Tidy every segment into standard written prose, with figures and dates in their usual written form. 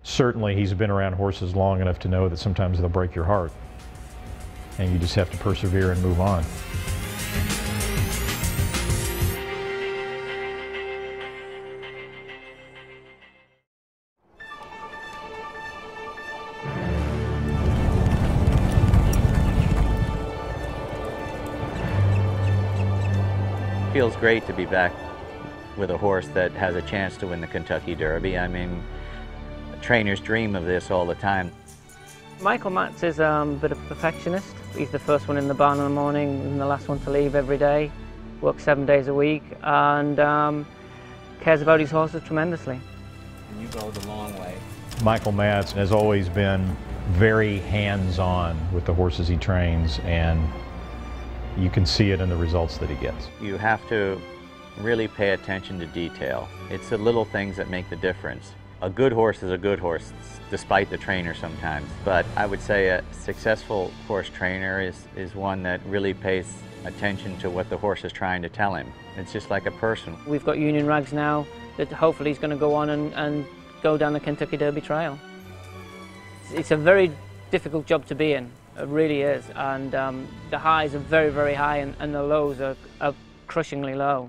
Certainly he's been around horses long enough to know that sometimes they'll break your heart, and you just have to persevere and move on. It feels great to be back with a horse that has a chance to win the Kentucky Derby. I mean, trainers dream of this all the time. Michael Matz is a bit of a perfectionist. He's the first one in the barn in the morning and the last one to leave every day, works 7 days a week, and cares about his horses tremendously. And you go the long way. Michael Matz has always been very hands-on with the horses he trains, and you can see it in the results that he gets. You have to really pay attention to detail. It's the little things that make the difference. A good horse is a good horse, despite the trainer sometimes. But I would say a successful horse trainer is one that really pays attention to what the horse is trying to tell him. It's just like a person. We've got Union Rags now that hopefully he's going to go on and go down the Kentucky Derby trail. It's a very difficult job to be in. It really is. And the highs are very, very high, and the lows are crushingly low.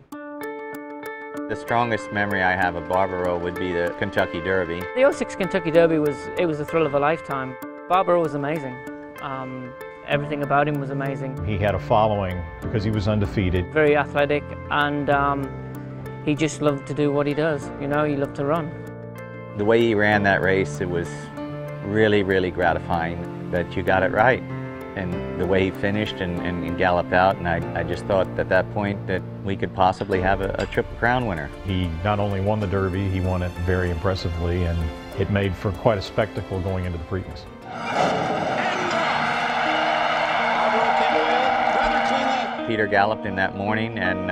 The strongest memory I have of Barbaro would be the Kentucky Derby. The 06 Kentucky Derby was the thrill of a lifetime. Barbaro was amazing. Everything about him was amazing. He had a following because he was undefeated. Very athletic, and he just loved to do what he does. You know, he loved to run. The way he ran that race, it was really, really gratifying that you got it right. And the way he finished and galloped out, and I just thought at that point that we could possibly have a Triple Crown winner. He not only won the Derby, he won it very impressively, and it made for quite a spectacle going into the Preakness. Peter galloped in that morning, and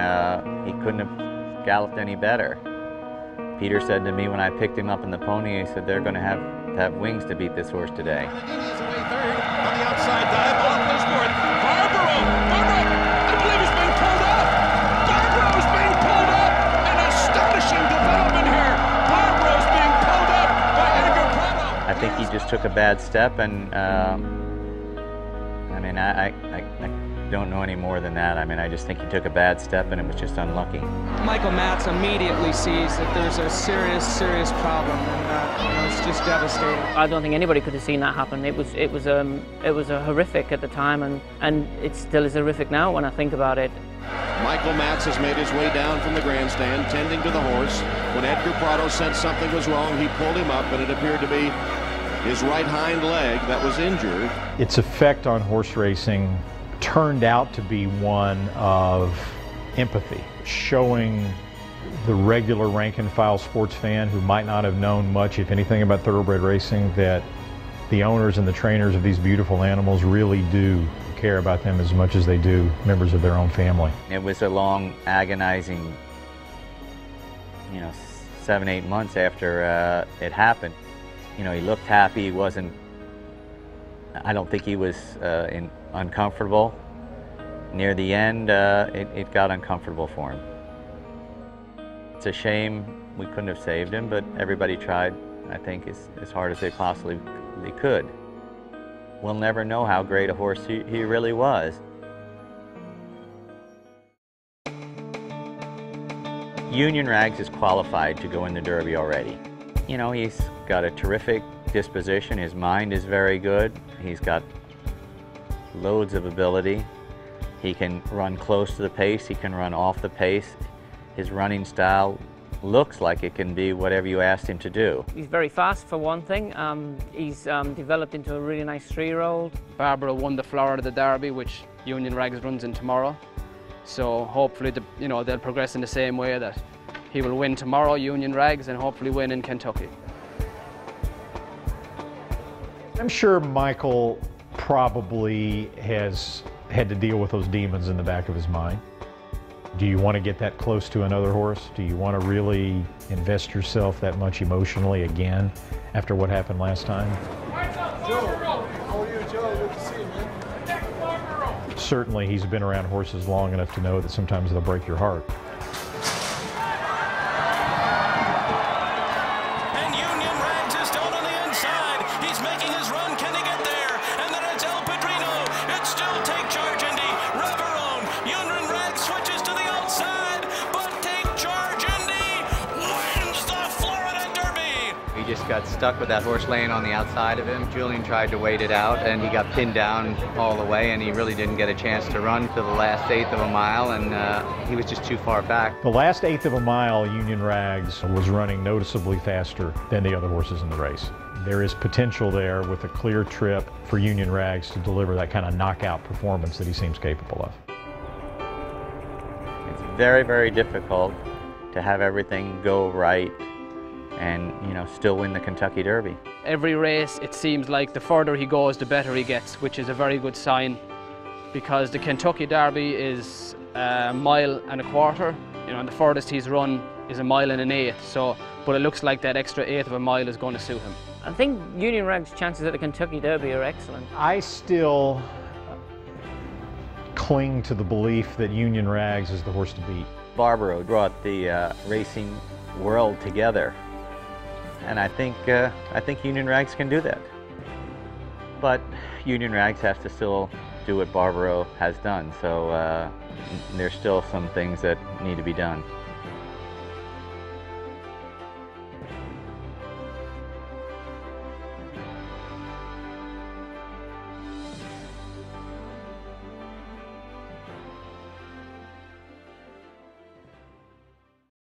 he couldn't have galloped any better. Peter said to me when I picked him up in the pony, he said, they're going to have wings to beat this horse today. On the outside dive, ball plays for it. Barbaro! I believe he's being pulled up! Barbaro's being pulled up! An astonishing development here! Barbaro's being pulled up by Edgar Prado! I think he just took a bad step, and I mean, I don't know any more than that. I mean, I just think he took a bad step, and it was just unlucky. Michael Matz immediately sees that there's a serious problem, and you know, it's just devastating. I don't think anybody could have seen that happen. It was a horrific at the time, and it still is horrific now when I think about it. Michael Matz has made his way down from the grandstand, tending to the horse. When Edgar Prado sensed something was wrong, he pulled him up, and it appeared to be his right hind leg that was injured. Its effect on horse racing turned out to be one of empathy, showing the regular rank-and-file sports fan who might not have known much, if anything, about thoroughbred racing, that the owners and the trainers of these beautiful animals really do care about them as much as they do members of their own family. It was a long, agonizing, 7-8 months after it happened. You know, he looked happy. He wasn't, I don't think he was uncomfortable. Near the end, it got uncomfortable for him. It's a shame we couldn't have saved him, but everybody tried, I think, as hard as they possibly could. We'll never know how great a horse he really was. Union Rags is qualified to go in the Derby already. You know, he's got a terrific disposition. His mind is very good. He's got loads of ability. He can run close to the pace. He can run off the pace. His running style looks like it can be whatever you asked him to do. He's very fast, for one thing. He's developed into a really nice 3-year-old. Barbaro won the Florida Derby, which Union Rags runs in tomorrow. So hopefully, they'll progress in the same way, that he will win tomorrow, Union Rags, and hopefully win in Kentucky. I'm sure Michael probably has had to deal with those demons in the back of his mind. Do you want to get that close to another horse? Do you want to really invest yourself that much emotionally again after what happened last time? Joe, how are you, Joe? Good to see you, man. Certainly he's been around horses long enough to know that sometimes they'll break your heart. And Union Rags is down on the got stuck with that horse laying on the outside of him. Julian tried to wait it out, and he got pinned down all the way, and he really didn't get a chance to run for the last eighth of a mile, and he was just too far back. The last eighth of a mile, Union Rags was running noticeably faster than the other horses in the race. There is potential there with a clear trip for Union Rags to deliver that kind of knockout performance that he seems capable of. It's very, very difficult to have everything go right and, you know, still win the Kentucky Derby. Every race, it seems like the further he goes, the better he gets, which is a very good sign, because the Kentucky Derby is a mile and a quarter, you know, and the furthest he's run is a mile and an eighth. So, but it looks like that extra eighth of a mile is going to suit him. I think Union Rag's chances at the Kentucky Derby are excellent. I still cling to the belief that Union Rags is the horse to beat. Barbaro brought the racing world together, and I think Union Rags can do that. But Union Rags has to still do what Barbaro has done, so there's still some things that need to be done.